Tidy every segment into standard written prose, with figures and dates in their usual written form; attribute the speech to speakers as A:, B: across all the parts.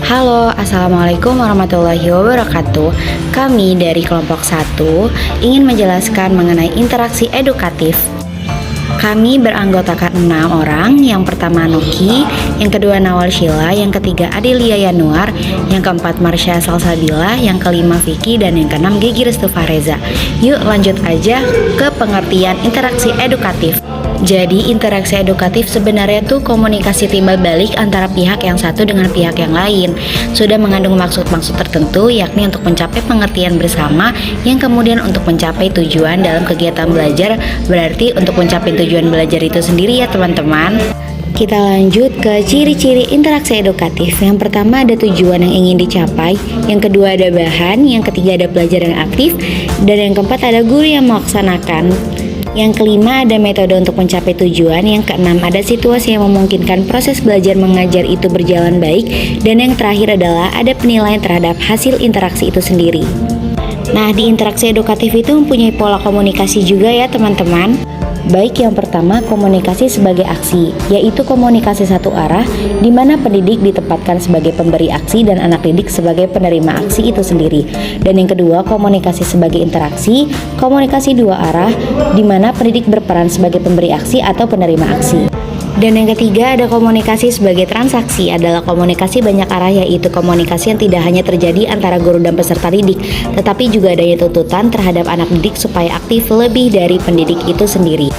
A: Halo, Assalamualaikum warahmatullahi wabarakatuh. Kami dari kelompok 1 ingin menjelaskan mengenai interaksi edukatif. Kami beranggotakan 6 orang. Yang pertama Noki, yang kedua Nawal Sheila, yang ketiga Adelia Yanuar, yang keempat Marsha Salsabila, yang kelima Vicky, dan yang keenam Gigi Restu Fareza. Yuk lanjut aja ke pengertian interaksi edukatif. Jadi interaksi edukatif sebenarnya tuh komunikasi timbal balik antara pihak yang satu dengan pihak yang lain. Sudah mengandung maksud-maksud tertentu, yakni untuk mencapai pengertian bersama, yang kemudian untuk mencapai tujuan dalam kegiatan belajar. Berarti untuk mencapai tujuan belajar itu sendiri ya teman-teman. Kita lanjut ke ciri-ciri interaksi edukatif. Yang pertama ada tujuan yang ingin dicapai, yang kedua ada bahan, yang ketiga ada pelajaran aktif, dan yang keempat ada guru yang melaksanakan. Yang kelima ada metode untuk mencapai tujuan, yang keenam ada situasi yang memungkinkan proses belajar mengajar itu berjalan baik, dan yang terakhir adalah ada penilaian terhadap hasil interaksi itu sendiri. Nah, di interaksi edukatif itu mempunyai pola komunikasi juga ya teman-teman. Baik, yang pertama komunikasi sebagai aksi, yaitu komunikasi satu arah di mana pendidik ditempatkan sebagai pemberi aksi dan anak didik sebagai penerima aksi itu sendiri. Dan yang kedua komunikasi sebagai interaksi, komunikasi dua arah di mana pendidik berperan sebagai pemberi aksi atau penerima aksi. Dan yang ketiga ada komunikasi sebagai transaksi, adalah komunikasi banyak arah, yaitu komunikasi yang tidak hanya terjadi antara guru dan peserta didik, tetapi juga adanya tuntutan terhadap anak didik supaya aktif lebih dari pendidik itu sendiri.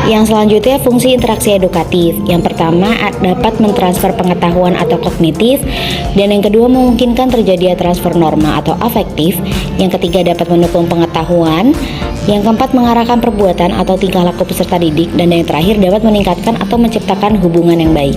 A: Yang selanjutnya fungsi interaksi edukatif. Yang pertama dapat mentransfer pengetahuan atau kognitif, dan yang kedua memungkinkan terjadinya transfer norma atau afektif. Yang ketiga dapat mendukung pengetahuan. Yang keempat mengarahkan perbuatan atau tingkah laku peserta didik, dan yang terakhir dapat meningkatkan atau menciptakan hubungan yang baik.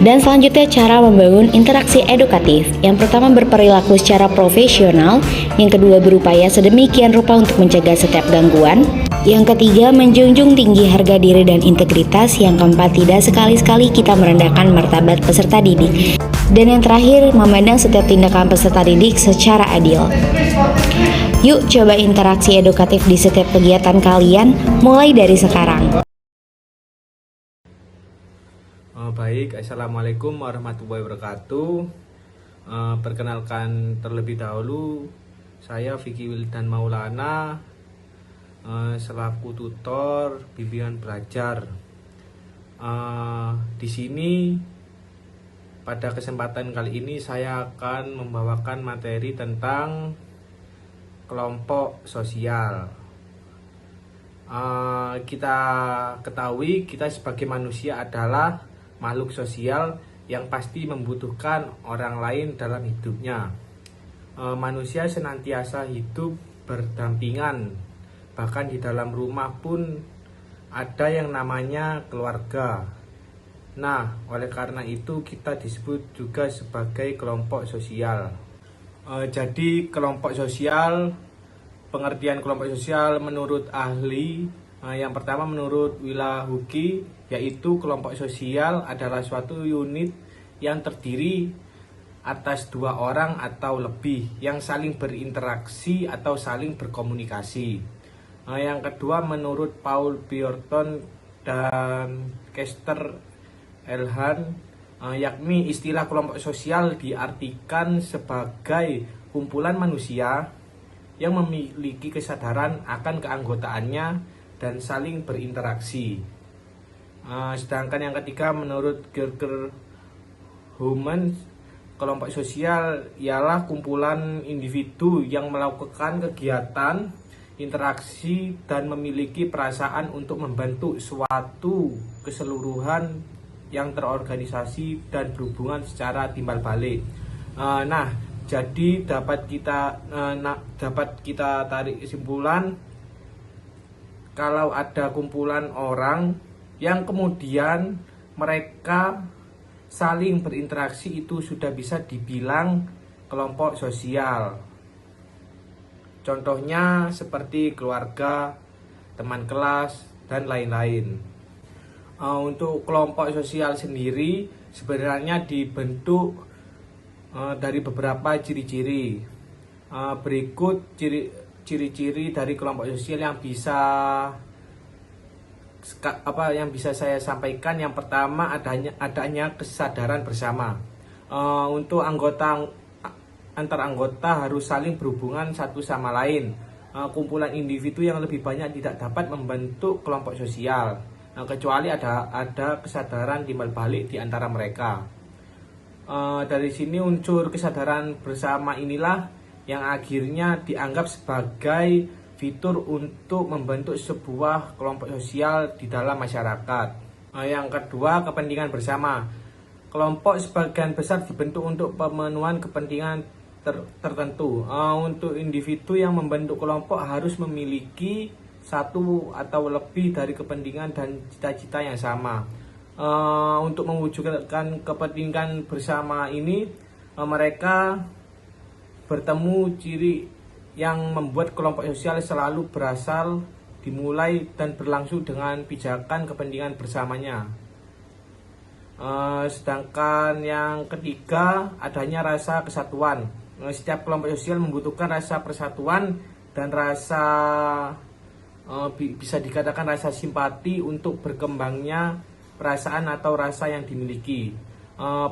A: Dan selanjutnya cara membangun interaksi edukatif. Yang pertama berperilaku secara profesional, yang kedua berupaya sedemikian rupa untuk mencegah setiap gangguan, yang ketiga menjunjung tinggi harga diri dan integritas, yang keempat tidak sekali-sekali kita merendahkan martabat peserta didik, dan yang terakhir memandang setiap tindakan peserta didik secara adil. Yuk coba interaksi edukatif di setiap kegiatan kalian mulai dari sekarang.
B: Baik, Assalamualaikum warahmatullahi wabarakatuh. Perkenalkan terlebih dahulu, saya Vicky Wildan Maulana, selaku tutor bimbingan belajar. Di sini pada kesempatan kali ini saya akan membawakan materi tentang kelompok sosial. Kita ketahui kita sebagai manusia adalah makhluk sosial yang pasti membutuhkan orang lain dalam hidupnya. Manusia senantiasa hidup berdampingan, bahkan di dalam rumah pun ada yang namanya keluarga. Nah, oleh karena itu kita disebut juga sebagai kelompok sosial. Jadi kelompok sosial, pengertian kelompok sosial menurut ahli, yang pertama menurut Willa Huki, yaitu kelompok sosial adalah suatu unit yang terdiri atas dua orang atau lebih yang saling berinteraksi atau saling berkomunikasi. Yang kedua menurut Paul Bjorton dan Kester Elhan, yakni istilah kelompok sosial diartikan sebagai kumpulan manusia yang memiliki kesadaran akan keanggotaannya dan saling berinteraksi. Sedangkan yang ketiga menurut Gregor Human, kelompok sosial ialah kumpulan individu yang melakukan kegiatan, interaksi, dan memiliki perasaan untuk membentuk suatu keseluruhan yang terorganisasi dan berhubungan secara timbal balik. Jadi dapat kita tarik kesimpulan kalau ada kumpulan orang yang kemudian mereka saling berinteraksi, itu sudah bisa dibilang kelompok sosial. Contohnya seperti keluarga, teman kelas, dan lain-lain. Untuk kelompok sosial sendiri sebenarnya dibentuk dari beberapa ciri-ciri. Berikut ciri-ciri dari kelompok sosial yang bisa saya sampaikan. Yang pertama adanya kesadaran bersama. Untuk antar anggota harus saling berhubungan satu sama lain. Kumpulan individu yang lebih banyak tidak dapat membentuk kelompok sosial, kecuali ada kesadaran timbal balik di antara mereka. Dari sini unsur kesadaran bersama inilah yang akhirnya dianggap sebagai fitur untuk membentuk sebuah kelompok sosial di dalam masyarakat. Yang kedua, kepentingan bersama. Kelompok sebagian besar dibentuk untuk pemenuhan kepentingan tertentu. Untuk individu yang membentuk kelompok harus memiliki satu atau lebih dari kepentingan dan cita-cita yang sama. Untuk mewujudkan kepentingan bersama ini, mereka bertemu ciri yang membuat kelompok sosial selalu berasal, dimulai, dan berlangsung dengan pijakan kepentingan bersamanya. Sedangkan yang ketiga, adanya rasa kesatuan. Setiap kelompok sosial membutuhkan rasa persatuan dan rasa bisa dikatakan rasa simpati untuk berkembangnya perasaan atau rasa yang dimiliki.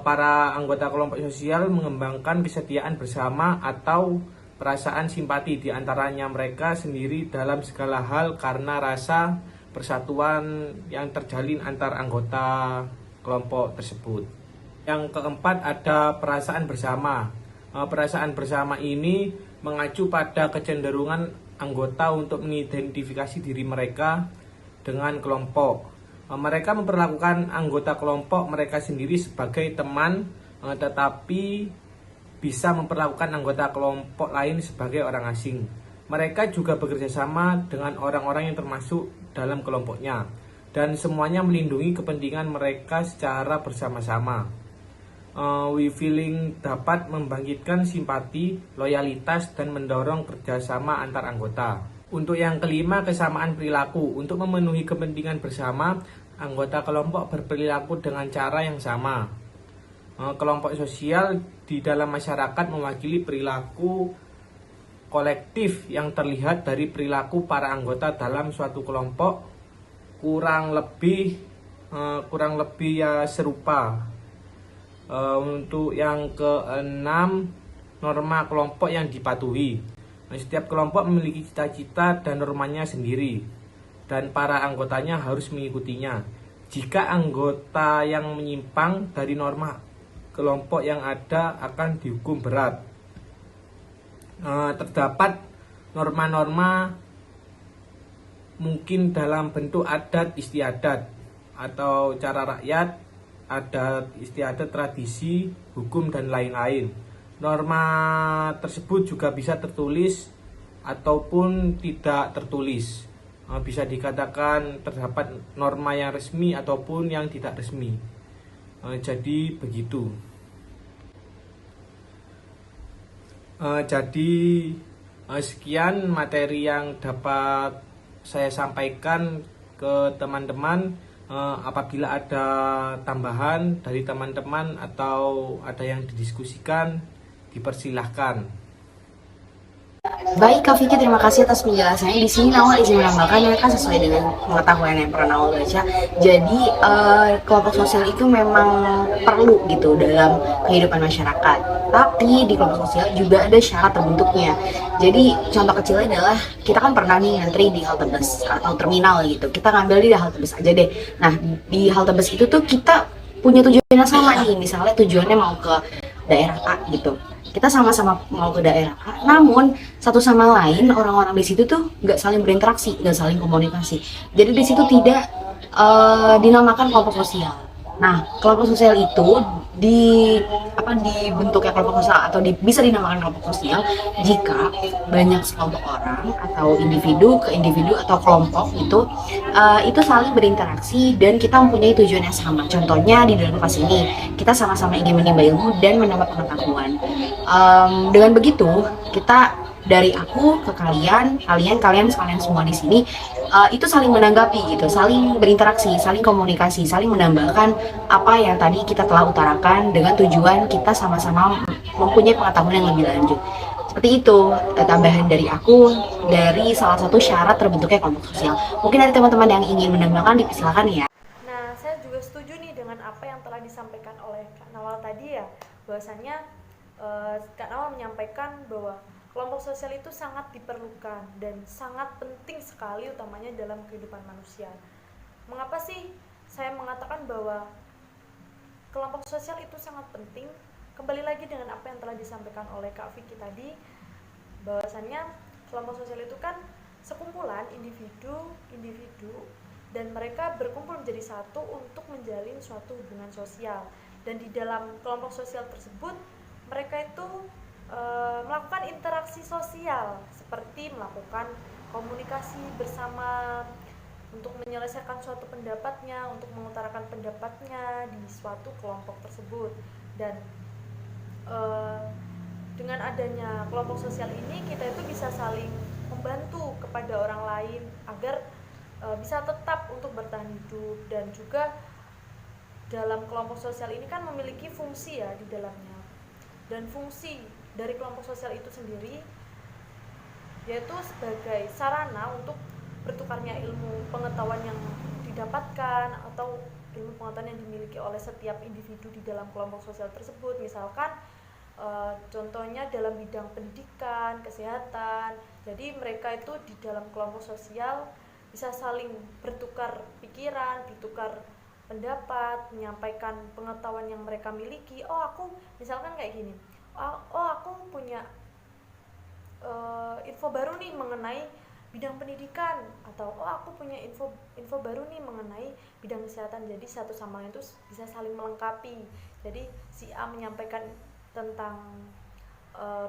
B: Para anggota kelompok sosial mengembangkan kesetiaan bersama atau perasaan simpati di antaranya mereka sendiri dalam segala hal karena rasa persatuan yang terjalin antar anggota kelompok tersebut. Yang keempat, ada perasaan bersama. Perasaan bersama ini mengacu pada kecenderungan anggota untuk mengidentifikasi diri mereka dengan kelompok. Mereka memperlakukan anggota kelompok mereka sendiri sebagai teman, tetapi bisa memperlakukan anggota kelompok lain sebagai orang asing. Mereka juga bekerja sama dengan orang-orang yang termasuk dalam kelompoknya, dan semuanya melindungi kepentingan mereka secara bersama-sama. We feeling dapat membangkitkan simpati, loyalitas, dan mendorong kerjasama antar anggota. Untuk yang kelima, kesamaan perilaku. Untuk memenuhi kepentingan bersama, anggota kelompok berperilaku dengan cara yang sama. Kelompok sosial di dalam masyarakat mewakili perilaku kolektif yang terlihat dari perilaku para anggota dalam suatu kelompok kurang lebih ya serupa. Untuk yang keenam, norma kelompok yang dipatuhi. Setiap kelompok memiliki cita-cita dan normanya sendiri, dan para anggotanya harus mengikutinya. Jika anggota yang menyimpang dari norma kelompok yang ada akan dihukum berat. Terdapat norma-norma mungkin dalam bentuk adat istiadat atau cara rakyat, adat istiadat, tradisi, hukum, dan lain-lain. Norma tersebut juga bisa tertulis ataupun tidak tertulis. Bisa dikatakan terdapat norma yang resmi ataupun yang tidak resmi. Jadi begitu. Sekian materi yang dapat saya sampaikan ke teman-teman. Apabila ada tambahan dari teman-teman atau ada yang didiskusikan, dipersilahkan.
A: Baik Kak Vicky, terima kasih atas penjelasannya. Di sini Nawal izin menambahkan ya Kak, sesuai dengan pengetahuan yang pernah Nawal baca. Jadi kelompok sosial itu memang perlu gitu dalam kehidupan masyarakat. Tapi di kelompok sosial juga ada syarat terbentuknya. Jadi contoh kecilnya adalah kita kan pernah nih ngantri di halte bus atau terminal gitu. Kita ngambil di halte bus aja deh. Nah di halte bus itu tuh kita punya tujuan yang sama nih. Misalnya tujuannya mau ke daerah A gitu. Kita sama-sama mau ke daerah A, namun satu sama lain orang-orang di situ tuh nggak saling berinteraksi, nggak saling komunikasi. Jadi di situ tidak dinamakan kelompok sosial. Nah, kelompok sosial itu dibentuknya kelompok sosial atau bisa dinamakan kelompok sosial jika banyak sekelompok orang atau individu ke individu atau kelompok itu saling berinteraksi dan kita mempunyai tujuan yang sama. Contohnya di dalam kelas ini kita sama-sama ingin menimba ilmu dan menambah pengetahuan. Dengan begitu kita dari aku ke kalian sekalian semua di sini itu saling menanggapi gitu, saling berinteraksi, saling komunikasi, saling menambahkan apa yang tadi kita telah utarakan dengan tujuan kita sama-sama mempunyai pengetahuan yang lebih lanjut. Seperti itu tambahan dari aku dari salah satu syarat terbentuknya kelompok sosial. Mungkin ada teman-teman yang ingin menambahkan, dipersilakan ya.
C: Nah, saya juga setuju nih dengan apa yang telah disampaikan oleh Kak Nawal tadi ya, bahwasannya Kak Nawal menyampaikan bahwa kelompok sosial itu sangat diperlukan dan sangat penting sekali utamanya dalam kehidupan manusia. Mengapa sih saya mengatakan bahwa kelompok sosial itu sangat penting? Kembali lagi dengan apa yang telah disampaikan oleh Kak Vicky tadi, bahwasannya kelompok sosial itu kan sekumpulan individu dan mereka berkumpul menjadi satu untuk menjalin suatu hubungan sosial. Dan di dalam kelompok sosial tersebut mereka itu melakukan interaksi sosial seperti melakukan komunikasi bersama untuk menyelesaikan suatu pendapatnya, untuk mengutarakan pendapatnya di suatu kelompok tersebut. Dan dengan adanya kelompok sosial ini kita itu bisa saling membantu kepada orang lain agar bisa tetap untuk bertahan hidup. Dan juga dalam kelompok sosial ini kan memiliki fungsi ya di dalamnya, dan fungsi dari kelompok sosial itu sendiri yaitu sebagai sarana untuk bertukarnya ilmu pengetahuan yang didapatkan atau ilmu pengetahuan yang dimiliki oleh setiap individu di dalam kelompok sosial tersebut. Misalkan contohnya dalam bidang pendidikan, kesehatan. Jadi mereka itu di dalam kelompok sosial bisa saling bertukar pikiran, bertukar pendapat, menyampaikan pengetahuan yang mereka miliki. Oh, aku misalkan kayak gini, oh aku punya info baru nih mengenai bidang pendidikan, atau oh aku punya info baru nih mengenai bidang kesehatan. Jadi satu sama lain itu bisa saling melengkapi. Jadi si A menyampaikan tentang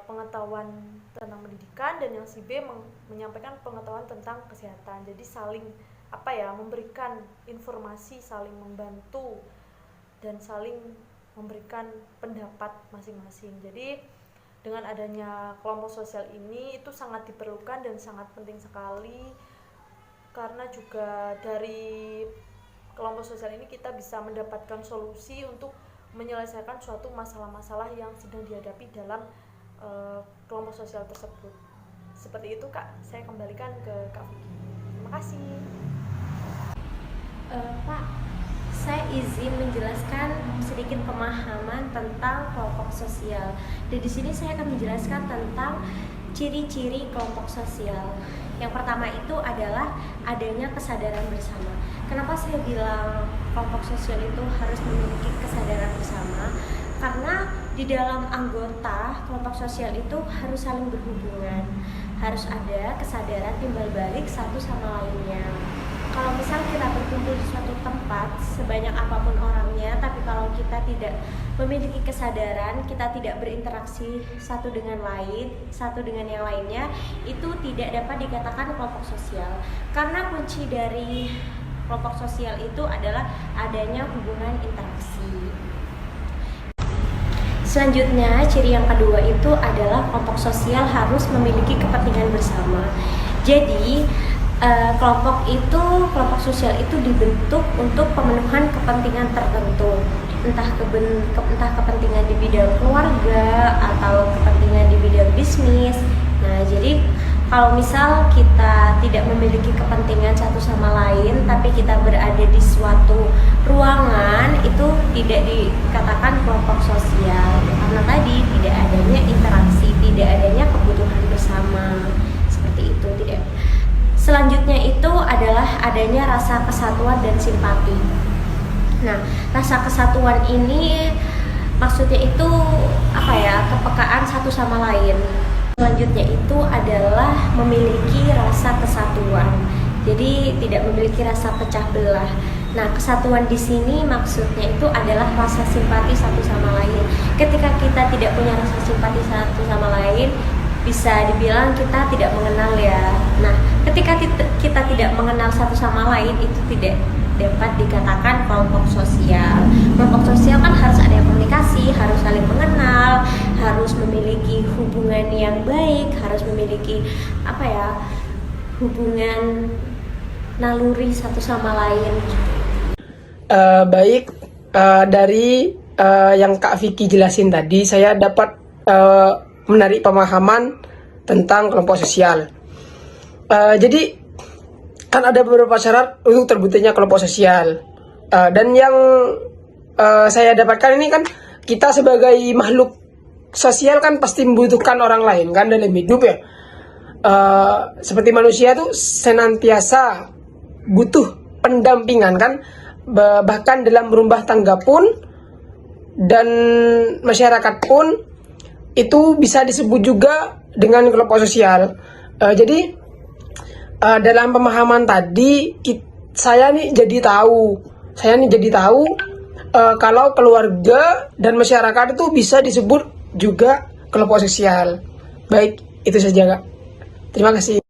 C: pengetahuan tentang pendidikan dan yang si B menyampaikan pengetahuan tentang kesehatan. Jadi saling memberikan informasi, saling membantu dan saling memberikan pendapat masing-masing. Jadi dengan adanya kelompok sosial ini itu sangat diperlukan dan sangat penting sekali, karena juga dari kelompok sosial ini kita bisa mendapatkan solusi untuk menyelesaikan suatu masalah-masalah yang sedang dihadapi dalam kelompok sosial tersebut. Seperti itu Kak, saya kembalikan ke Kak Vicky. Terima kasih.
D: Pak, saya izin menjelaskan sedikit pemahaman tentang kelompok sosial. Dan di sini saya akan menjelaskan tentang ciri-ciri kelompok sosial. Yang pertama itu adalah adanya kesadaran bersama. Kenapa saya bilang kelompok sosial itu harus memiliki kesadaran bersama? Karena di dalam anggota kelompok sosial itu harus saling berhubungan, harus ada kesadaran timbal balik satu sama lainnya. Kalau misal kita berkumpul di suatu tempat sebanyak apapun orangnya, tapi kalau kita tidak memiliki kesadaran, kita tidak berinteraksi satu dengan yang lainnya, itu tidak dapat dikatakan kelompok sosial. Karena kunci dari kelompok sosial itu adalah adanya hubungan interaksi. Selanjutnya, ciri yang kedua itu adalah kelompok sosial harus memiliki kepentingan bersama. Jadi kelompok sosial itu dibentuk untuk pemenuhan kepentingan tertentu, entah kepentingan di bidang keluarga atau kepentingan di bidang bisnis. Nah, jadi kalau misal kita tidak memiliki kepentingan satu sama lain, tapi kita berada di suatu ruangan, itu tidak dikatakan kelompok sosial, karena tadi tidak adanya interaksi, tidak adanya kebutuhan bersama. Seperti itu, tidak. Selanjutnya itu adalah adanya rasa kesatuan dan simpati. Nah, rasa kesatuan ini maksudnya itu kepekaan satu sama lain. Selanjutnya itu adalah memiliki rasa kesatuan. Jadi tidak memiliki rasa pecah belah. Nah, kesatuan di sini maksudnya itu adalah rasa simpati satu sama lain. Ketika kita tidak punya rasa simpati satu sama lain, bisa dibilang kita tidak mengenal ya. Nah, ketika kita tidak mengenal satu sama lain, itu tidak dapat dikatakan kelompok sosial. Kelompok sosial kan harus ada komunikasi, harus saling mengenal, harus memiliki hubungan yang baik, harus memiliki hubungan naluri satu sama lain.
E: Baik, dari yang Kak Vicky jelasin tadi, saya dapat menarik pemahaman tentang kelompok sosial. Jadi kan ada beberapa syarat untuk terbentuknya kelompok sosial, dan yang saya dapatkan ini kan kita sebagai makhluk sosial kan pasti membutuhkan orang lain kan dalam hidup ya. Seperti manusia tuh senantiasa butuh pendampingan kan, bahkan dalam berumah tangga pun dan masyarakat pun itu bisa disebut juga dengan kelompok sosial. Jadi dalam pemahaman tadi saya nih jadi tahu kalau keluarga dan masyarakat itu bisa disebut juga kelompok sosial. Baik, itu saja Kak. Terima kasih.